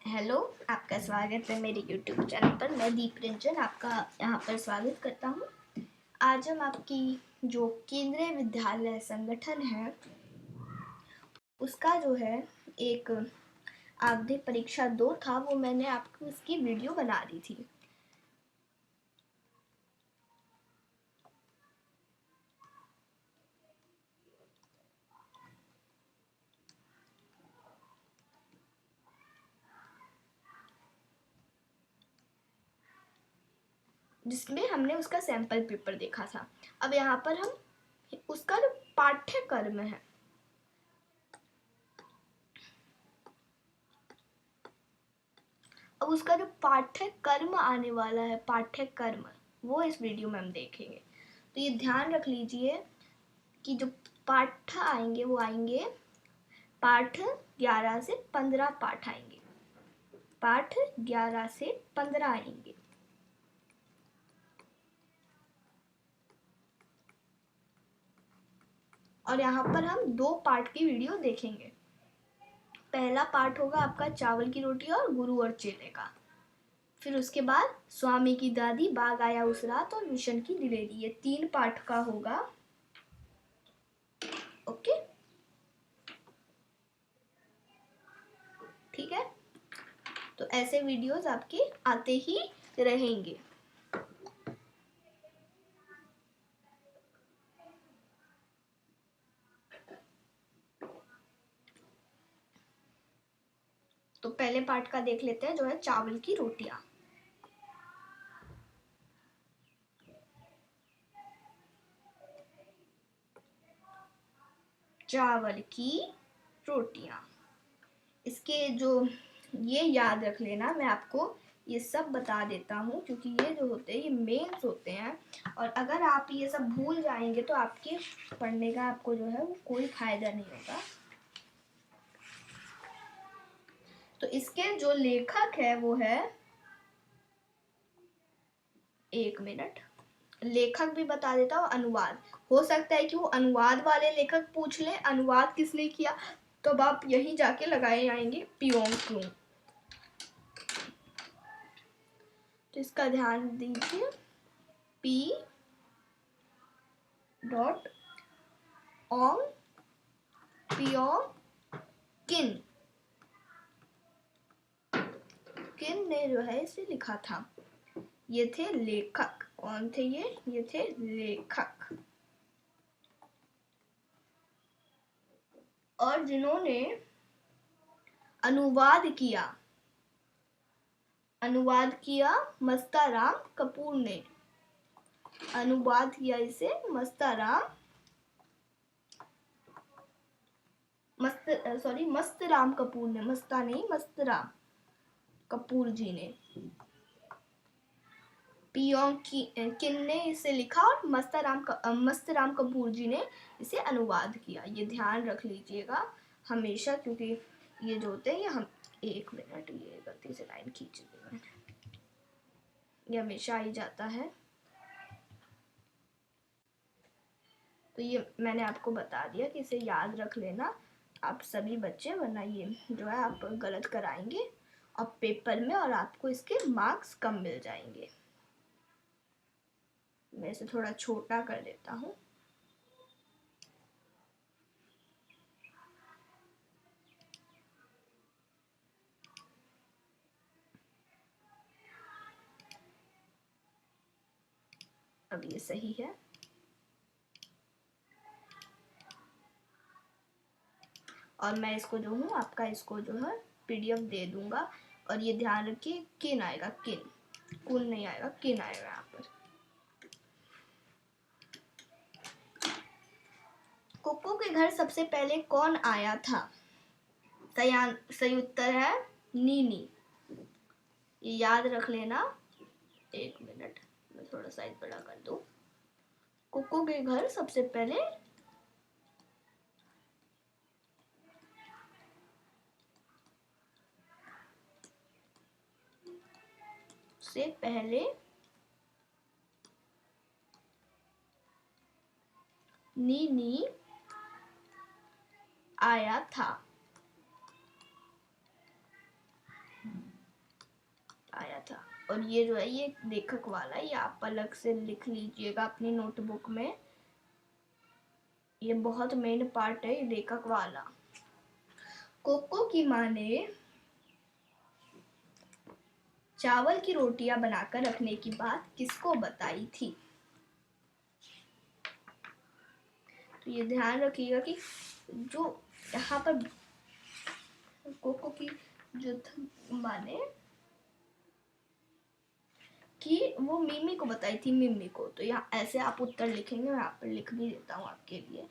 Hello, आपका स्वागत है मेरे YouTube चैनल पर। मैं दीप रंजन आपका यहाँ पर स्वागत करता हूँ। आज हम आपकी जो केंद्रीय विद्यालय संगठन है उसका जो है एक आवधिक परीक्षा 2 था, वो मैंने आपको उसकी वीडियो बना दी थी। जिसमें हमने उसका सैंपल पेपर देखा था। अब यहाँ पर हम उसका जो पाठ्यक्रम है अब उसका जो पाठ्यक्रम आने वाला है, पाठ्यक्रम वो इस वीडियो में हम देखेंगे। तो ये ध्यान रख लीजिए कि जो पाठ आएंगे वो आएंगे पाठ 11 से 15 पाठ आएंगे। पाठ 11 से 15 आएंगे। और यहाँ पर हम 2 पार्ट की वीडियो देखेंगे। पहला पार्ट होगा आपका चावल की रोटी और गुरु और चेले का। फिर उसके बाद स्वामी की दादी, बाघ आया उस रात और मिशन की दिलेरी। ये 3 पार्ट का होगा। ओके, ठीक है। तो ऐसे वीडियोस आपके आते ही रहेंगे। तो पहले पार्ट का देख लेते हैं, जो है चावल की रोटियां। चावल की रोटियां, इसके जो ये याद रख लेना, मैं आपको ये सब बता देता हूँ क्योंकि ये जो होते हैं ये मेंस होते हैं। और अगर आप ये सब भूल जाएंगे तो आपके पढ़ने का आपको जो है वो कोई फायदा नहीं होगा। तो इसके जो लेखक है वो है, एक मिनट, लेखक भी बता देता हूँ। अनुवाद, हो सकता है कि वो अनुवाद वाले लेखक पूछ ले अनुवाद किसने किया, तो अब आप यहीं जाके लगाए आएंगे पियोंग क्लू। तो इसका ध्यान दीजिए, पी डॉट ओंग पियोंग किन। किन ने जो है इसे लिखा था। ये थे लेखक। कौन थे ये थे लेखक। और जिन्होंने अनुवाद किया मस्ताराम कपूर ने। अनुवाद किया इसे मस्तराम कपूर ने। मस्ता नहीं, मस्तराम कपूर जी ने। पियोंग किन ने इसे लिखा और मस्तराम कपूर जी ने इसे अनुवाद किया। ये ध्यान रख लीजिएगा हमेशा, क्योंकि ये जो होते हैं ये हम, एक मिनट, ये गलती से लाइन खींच दी मैंने, ये हमेशा ही जाता है। तो ये मैंने आपको बता दिया कि इसे याद रख लेना आप सभी बच्चे, वरना ये जो है आप गलत कराएंगे और पेपर में, और आपको इसके मार्क्स कम मिल जाएंगे। मैं इसे थोड़ा छोटा कर देता हूँ। अब ये सही है। और मैं इसको जो हूँ आपका इसको जो है PDF दे दूंगा। और ये ध्यान रखिए, किन आएगा, किन, कुल नहीं आएगा, किन आएगा यहाँ पर। कुक्कू के घर सबसे पहले कौन आया था? सही उत्तर है नीनी। ये याद रख लेना। एक मिनट, मैं थोड़ा साइज बड़ा कर दूं। कुक्कू के घर सबसे पहले नीनी आया था। आया था। और ये जो है ये लेखक वाला, ये आप अलग से लिख लीजिएगा अपनी नोटबुक में, ये बहुत मेन पार्ट है लेखक वाला। कोको की माँ ने चावल की रोटियां बनाकर रखने की बात किसको बताई थी? तो ये ध्यान रखिएगा कि जो यहाँ पर कोको की जो माँ ने कि वो मिमी को बताई थी, मिमी को। तो यहाँ ऐसे आप उत्तर लिखेंगे, मैं यहाँ पर लिख भी देता हूँ आपके लिए,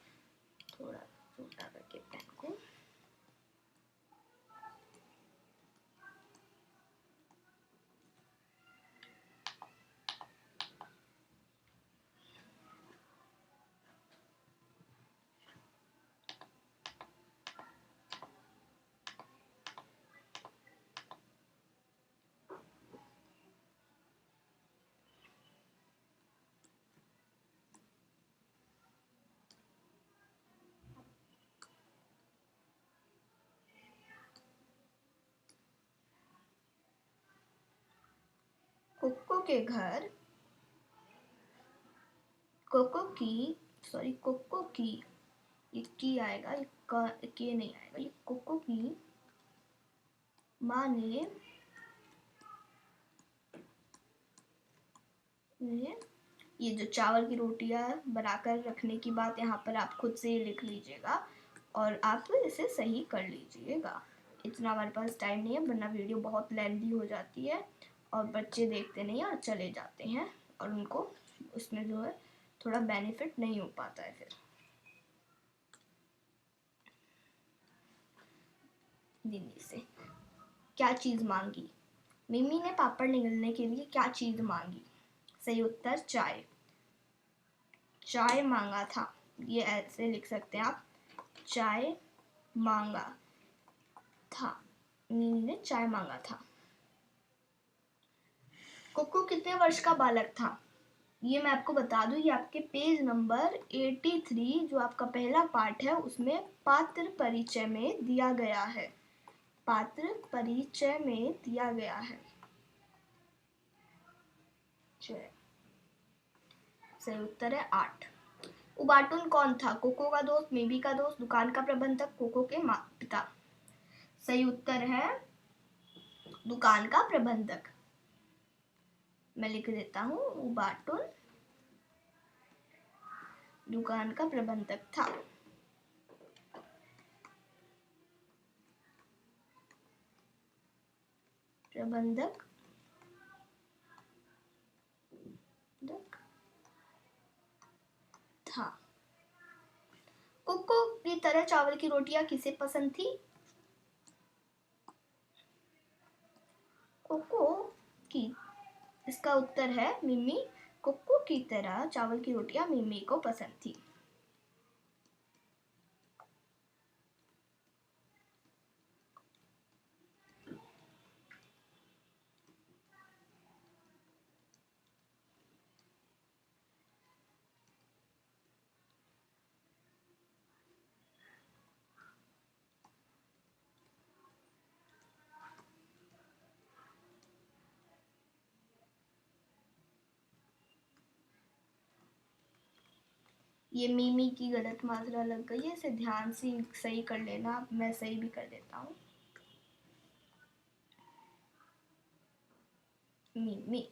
थोड़ा छोटा करके पेन को। कोको के घर कोको की, ये की आएगा, ये के नहीं आएगा, ये कोको की माँ ने ये जो चावल की रोटियां बनाकर रखने की बात, यहाँ पर आप खुद से ही लिख लीजिएगा और आप इसे सही कर लीजिएगा। इतना हमारे पास टाइम नहीं है, वरना वीडियो बहुत लेंथी हो जाती है और बच्चे देखते नहीं और चले जाते हैं और उनको उसमें जो है थोड़ा बेनिफिट नहीं हो पाता है। फिर दीदी से क्या चीज़ मांगी? मिमी ने पापड़ निगलने के लिए क्या चीज़ मांगी? सही उत्तर चाय। चाय मांगा था, ये ऐसे लिख सकते हैं आप, चाय मांगा था, मिमी ने चाय मांगा था। कोको कितने वर्ष का बालक था? ये मैं आपको बता दूं, ये आपके पेज नंबर 83 जो आपका पहला पार्ट है उसमें पात्र परिचय में दिया गया है। पात्र परिचय में दिया गया है। सही उत्तर है 8। उबाटुन कौन था? कोको का दोस्त, मिमी का दोस्त, दुकान का प्रबंधक, कोको के पिता। सही उत्तर है दुकान का प्रबंधक। मैं लिख देता हूँ, उबाटुन दुकान का प्रबंधक था। प्रबंधक था। कोको की तरह चावल की रोटियां किसे पसंद थी? कोको की, इसका उत्तर है मिमी। कोको की तरह चावल की रोटियां मिमी को पसंद थी। ये मिमी की गलत मात्रा लग गई है, इसे ध्यान से सही कर लेना, मैं सही भी कर देता हूँ। मिमी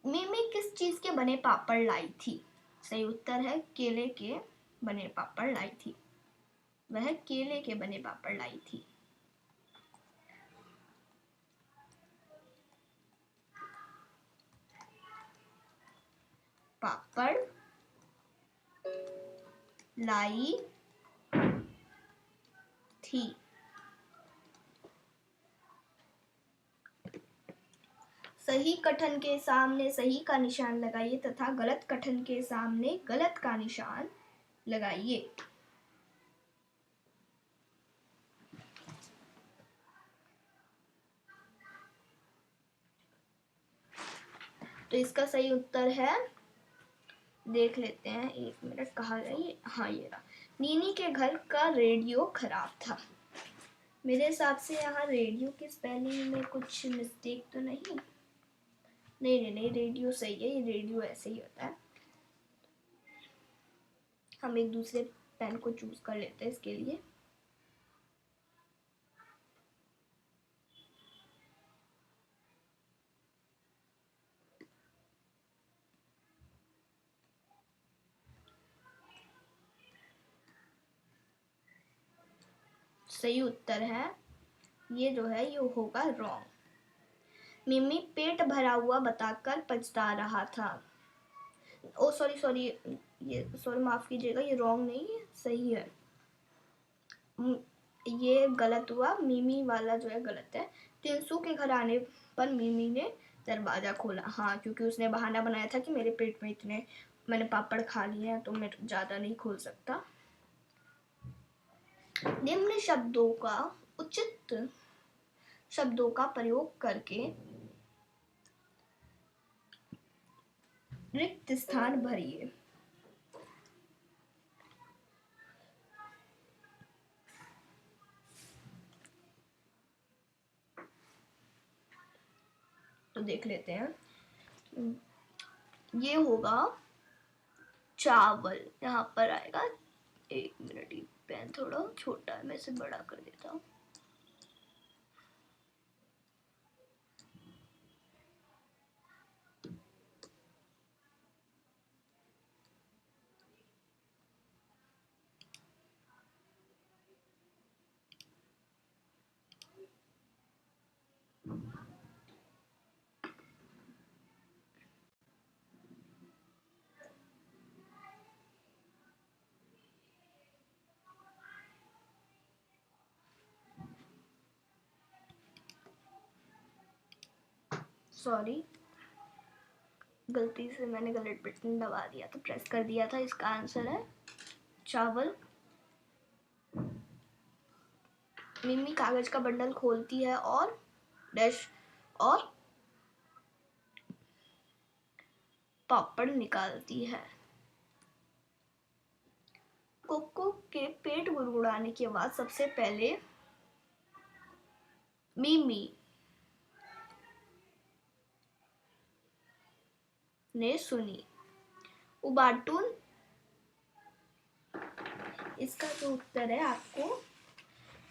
मिमी किस चीज के बने पापड़ लाई थी? सही उत्तर है केले के बने पापड़ लाई थी। वह केले के बने पापड़ लाई थी। पापड़ लाई थी। सही कथन के सामने सही का निशान लगाइए तथा गलत कथन के सामने गलत का निशान लगाइए। तो इसका सही उत्तर है, देख लेते हैं, 1 मिनट, कहाँ गई? हाँ, ये रहा। नीनी के घर का रेडियो खराब था। मेरे हिसाब से यहाँ रेडियो की स्पेलिंग में कुछ मिस्टेक तो नहीं? नहीं, रेडियो सही है, ये रेडियो ऐसे ही होता है। हम एक दूसरे पेन को चूज कर लेते हैं इसके लिए। सही उत्तर है ये जो है, ये होगा रॉन्ग। मिमी पेट भरा हुआ बताकर पछता रहा था। ओ सॉरी, ये सॉरी माफ कीजिएगा, ये रॉन्ग नहीं है, सही है। ये गलत हुआ, मिमी वाला जो है गलत है। तिनसु के घर आने पर मिमी ने दरवाजा खोला। हाँ, क्योंकि उसने बहाना बनाया था कि मेरे पेट में इतने मैंने पापड़ खा लिए हैं तो मैं ज्यादा नहीं खोल सकता। निम्न शब्दों का उचित शब्दों का प्रयोग करके रिक्त स्थान भरिए। तो देख लेते हैं, ये होगा चावल, यहाँ पर आएगा। एक मिनट, ये पेन थोड़ा छोटा है, मैं इसे बड़ा कर देता हूँ। सॉरी, गलती से मैंने गलत बटन दबा दिया था, प्रेस कर दिया था। इसका आंसर है चावल। मिमी कागज का बंडल खोलती है और डैश और पापड़ निकालती है। कोको के पेट गुड़गुड़ाने की आवाज सबसे पहले मिमी ने सुनी। उबाटून, इसका जो उत्तर है आपको,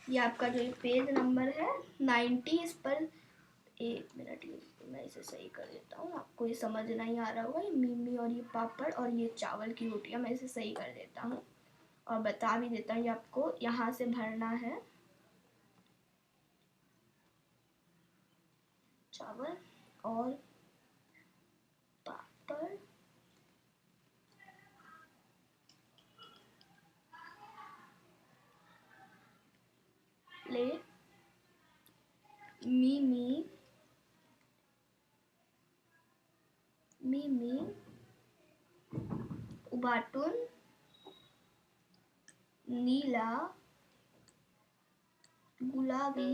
ये आपका जो पेज नंबर है 90, इस पर एक मिनट, मैं इसे सही कर देता हूँ। आपको ये समझ नहीं आ रहा होगा, ये मिमी और ये पापड़ और ये चावल की रोटियां, मैं इसे सही कर देता हूँ और बता भी देता हूँ। ये आपको यहाँ से भरना है चावल और पापड़, ले मिमी मिमी उबाटून नीला गुलाबी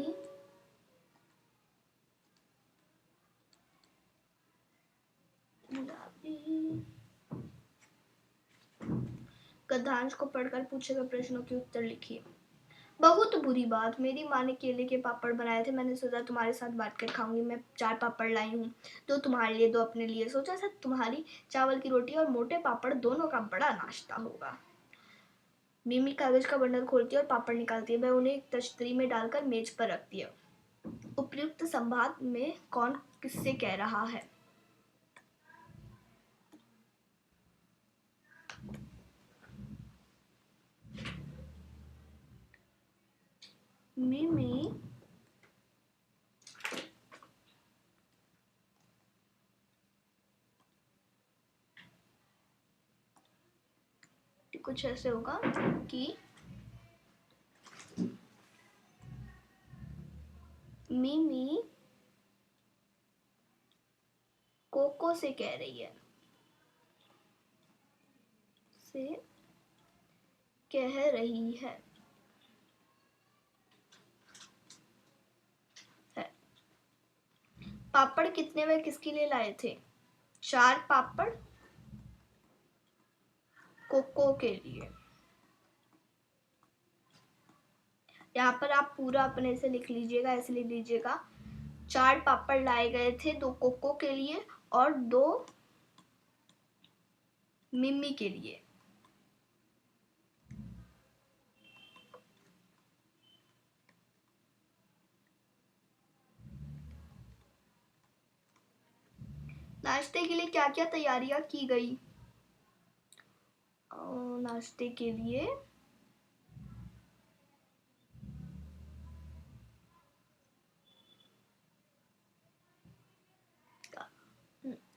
गद्यांश को पढ़कर पूछे गए प्रश्नों के उत्तर लिखिए। बहुत बुरी बात, मेरी माँ ने केले के पापड़ बनाए थे। मैंने सोचा तुम्हारे साथ बांट कर खाऊंगी। मैं 4 पापड़ लाई हूँ, 2 तुम्हारे लिए, 2 अपने लिए। सोचा था तुम्हारी चावल की रोटी और मोटे पापड़ दोनों का बड़ा नाश्ता होगा। मिमी कागज का बंडल खोलती है और पापड़ निकालती है। वह उन्हें एक तश्तरी में डालकर मेज पर रखती है। उपयुक्त संवाद में कौन किससे कह रहा है? मिमी कुछ ऐसे होगा कि मिमी कोको से कह रही है, से कह रही है। पापड़ कितने वे किसके लिए लाए थे? 4 पापड़ कोको के लिए। यहाँ पर आप पूरा अपने से लिख लीजिएगा, ऐसे लिख लीजिएगा। 4 पापड़ लाए गए थे, 2 कोको के लिए और 2 मिम्मी के लिए। नाश्ते के लिए क्या क्या तैयारियां की गई?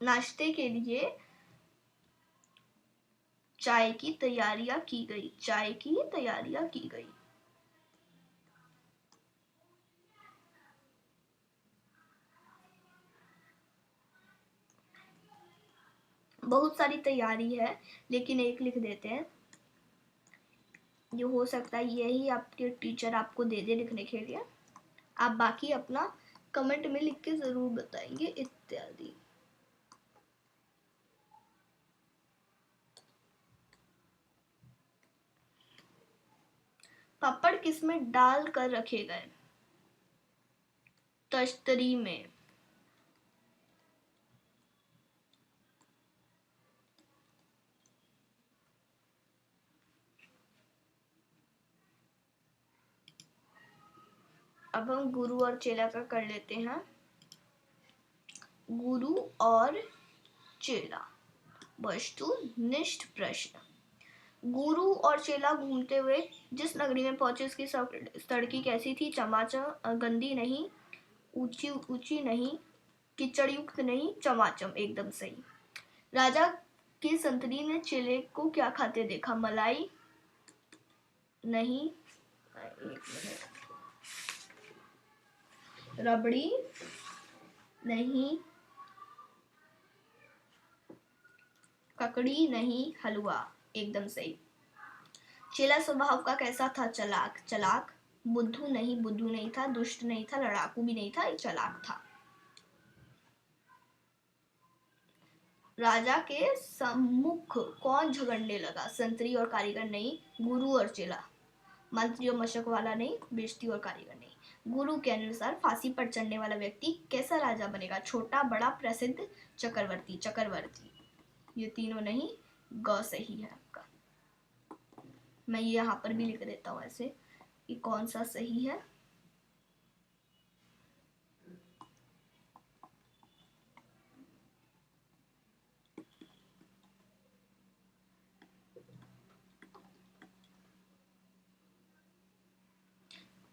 नाश्ते के लिए चाय की तैयारियां की गई। चाय की तैयारियां की गई। बहुत सारी तैयारी है, लेकिन एक लिख देते हैं। ये हो सकता है यही आपके टीचर आपको दे दे लिखने के लिए। आप बाकी अपना कमेंट में लिख के जरूर बताएंगे इत्यादि। पापड़ किसमें डाल कर रखे गए? तश्तरी में। अब हम गुरु और चेला का कर लेते हैं। गुरु और चेला। वस्तुनिष्ठ प्रश्न। गुरु और चेला घूमते हुए जिस नगरी में पहुंचे उसकी सड़की कैसी थी? चमाचम, गंदी नहीं, ऊंची ऊंची नहीं, कीचड़ युक्त नहीं, चमाचम, एकदम सही। राजा की संतरी ने चेले को क्या खाते देखा? मलाई नहीं, एक मिनट, रबड़ी नहीं, ककड़ी नहीं, हलवा, एकदम सही। चेला स्वभाव का कैसा था? चलाक। चलाक। बुद्धू नहीं था, दुष्ट नहीं था, लड़ाकू भी नहीं था, चलाक था। राजा के सम्मुख कौन झगड़ने लगा? संतरी और कारीगर नहीं, गुरु और चेला। मंत्री और मशक वाला नहीं, बेश्ती और कारीगर नहीं। गुरु के अनुसार फांसी पर चढ़ने वाला व्यक्ति कैसा राजा बनेगा? छोटा, बड़ा, प्रसिद्ध, चक्रवर्ती। चक्रवर्ती। ये तीनों नहीं, ग सही है आपका। मैं ये यहाँ पर भी लिख देता हूँ ऐसे कि कौन सा सही है।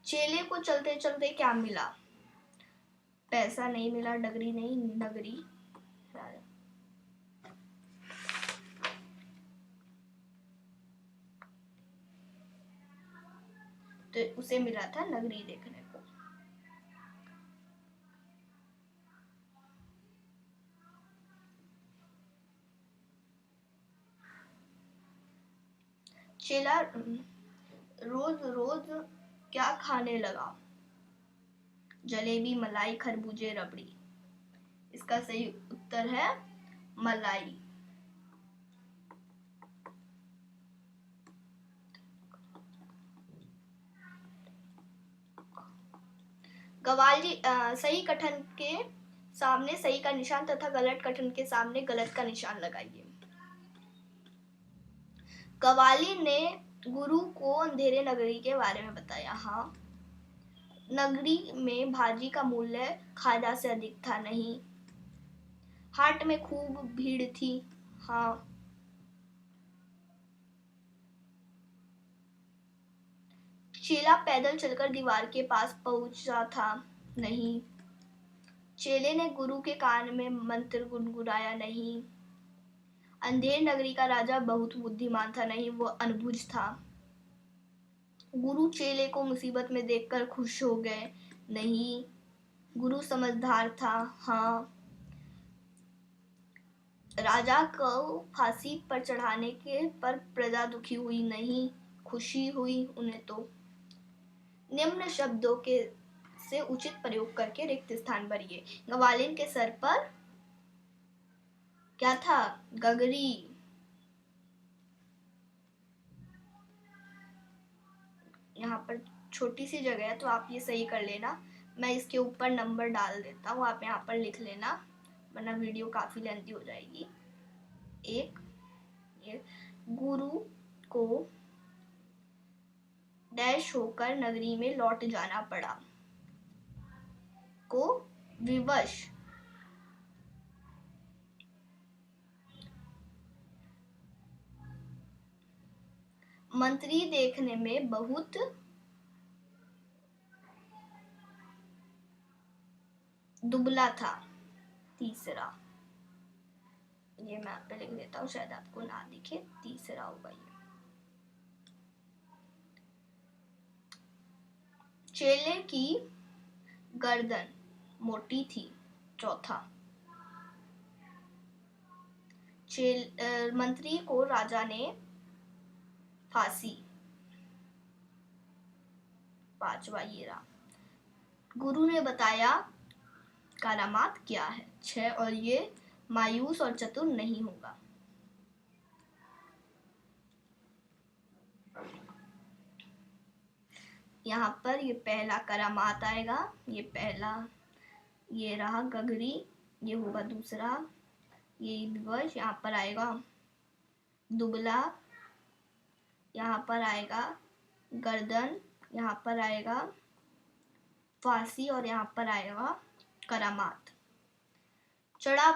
चेले को चलते चलते क्या मिला? पैसा नहीं मिला, डगरी नहीं, नगरी। तो उसे मिला था नगरी देखने को। चेला रोज रोज क्या खाने लगा? जलेबी, मलाई, खरबूजे, रबड़ी। इसका सही उत्तर है मलाई। गवाली सही कथन के सामने सही का निशान तथा गलत कथन के सामने गलत का निशान लगाइए। गवाली ने गुरु को अंधेरे नगरी के बारे में बताया। हाँ। नगरी में भाजी का मूल्य खाजा से अधिक था। नहीं। हाट में खूब भीड़ थी। हाँ। चेला पैदल चलकर दीवार के पास पहुंचा था। नहीं। चेले ने गुरु के कान में मंत्र गुनगुनाया। नहीं। अंधेर नगरी का राजा बहुत बुद्धिमान था। नहीं, वो अनबुझ था। गुरु चेले को मुसीबत में देखकर खुश हो गए। नहीं, गुरु समझदार था। हाँ। राजा को फांसी पर चढ़ाने के पर प्रजा दुखी हुई। नहीं, खुशी हुई उन्हें। तो निम्न शब्दों के से उचित प्रयोग करके रिक्त स्थान भरिए। ग्वालिन के सर पर क्या था? गगरी। यहाँ पर छोटी सी जगह है तो आप ये सही कर लेना। मैं इसके ऊपर नंबर डाल देता हूँ, आप यहाँ पर लिख लेना वरना वीडियो काफ़ी लेंथी हो जाएगी। एक, ये गुरु को डैश होकर नगरी में लौट जाना पड़ा, को विवश मंत्री देखने में बहुत दुबला था। तीसरा, ये मैं आप पे लिख देता हूँ, शायद आपको ना दिखे, तीसरा होगा ये। चेले की गर्दन मोटी थी। चौथा, मंत्री को राजा ने फांसी। पांचवा ये रहा, गुरु ने बताया करामात क्या है। 6, और ये मायूस और चतुर नहीं होगा। यहाँ पर ये पहला करामात आएगा, ये पहला, ये रहा गगरी, ये होगा दूसरा, ये विवश, यहाँ पर आएगा दुबला, यहाँ पर आएगा गर्दन, यहाँ पर आएगा फांसी और यहाँ पर आएगा करामात। चढ़ा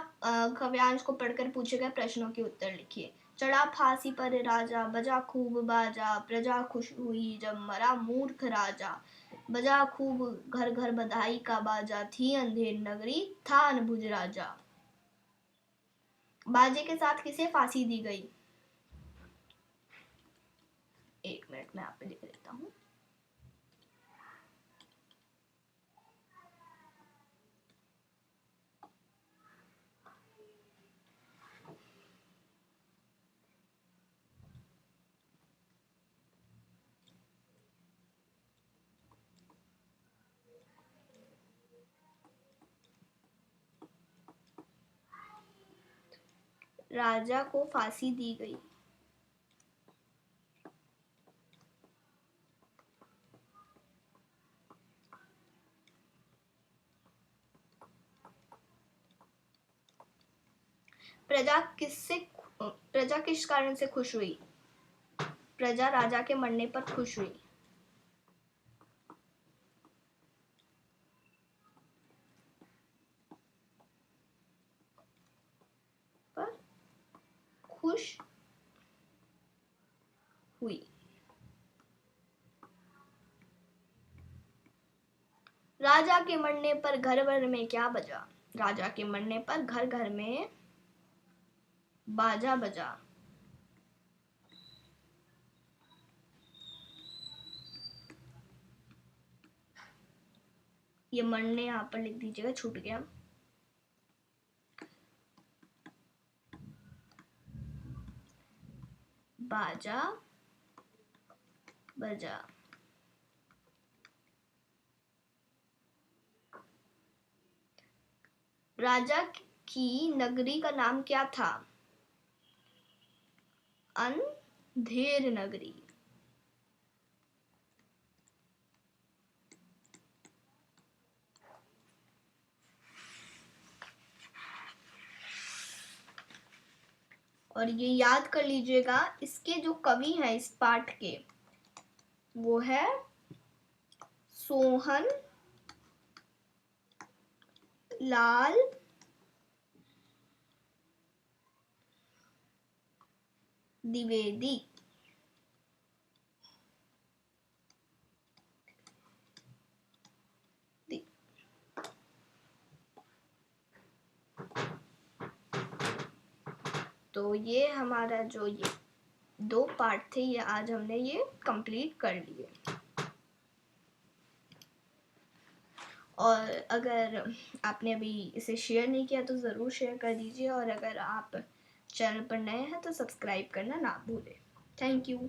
काव्यांश को पढ़कर पूछे गए प्रश्नों के उत्तर लिखिए। चढ़ा फांसी पर राजा, बजा खूब बाजा, प्रजा खुश हुई जब मरा मूर्ख राजा। बजा खूब घर घर बधाई का बाजा, थी अंधेर नगरी था अनबुझ राजा। बाजे के साथ किसे फांसी दी गई? 1 मिनट में आप पे लिख देता हूँ। राजा को फांसी दी गई। प्रजा किस कारण से खुश हुई? प्रजा राजा के मरने पर खुश हुई। पर खुश हुई। राजा के मरने पर घर भर में क्या बजा? राजा के मरने पर घर घर में बाजा बजा। ये मरने यहाँ पर लिख दीजिएगा, छूट गया। बाजा बजा। राजा की नगरी का नाम क्या था? अंधेर नगरी। और ये याद कर लीजिएगा, इसके जो कवि हैं इस पाठ के, वो है सोहन लाल द्विवेदी। तो ये हमारा जो ये 2 पार्ट थे, ये आज हमने ये कंप्लीट कर लिए। और अगर आपने अभी इसे शेयर नहीं किया तो ज़रूर शेयर कर दीजिए, और अगर आप चैनल पर नए हैं तो सब्सक्राइब करना ना भूलें। Thank you.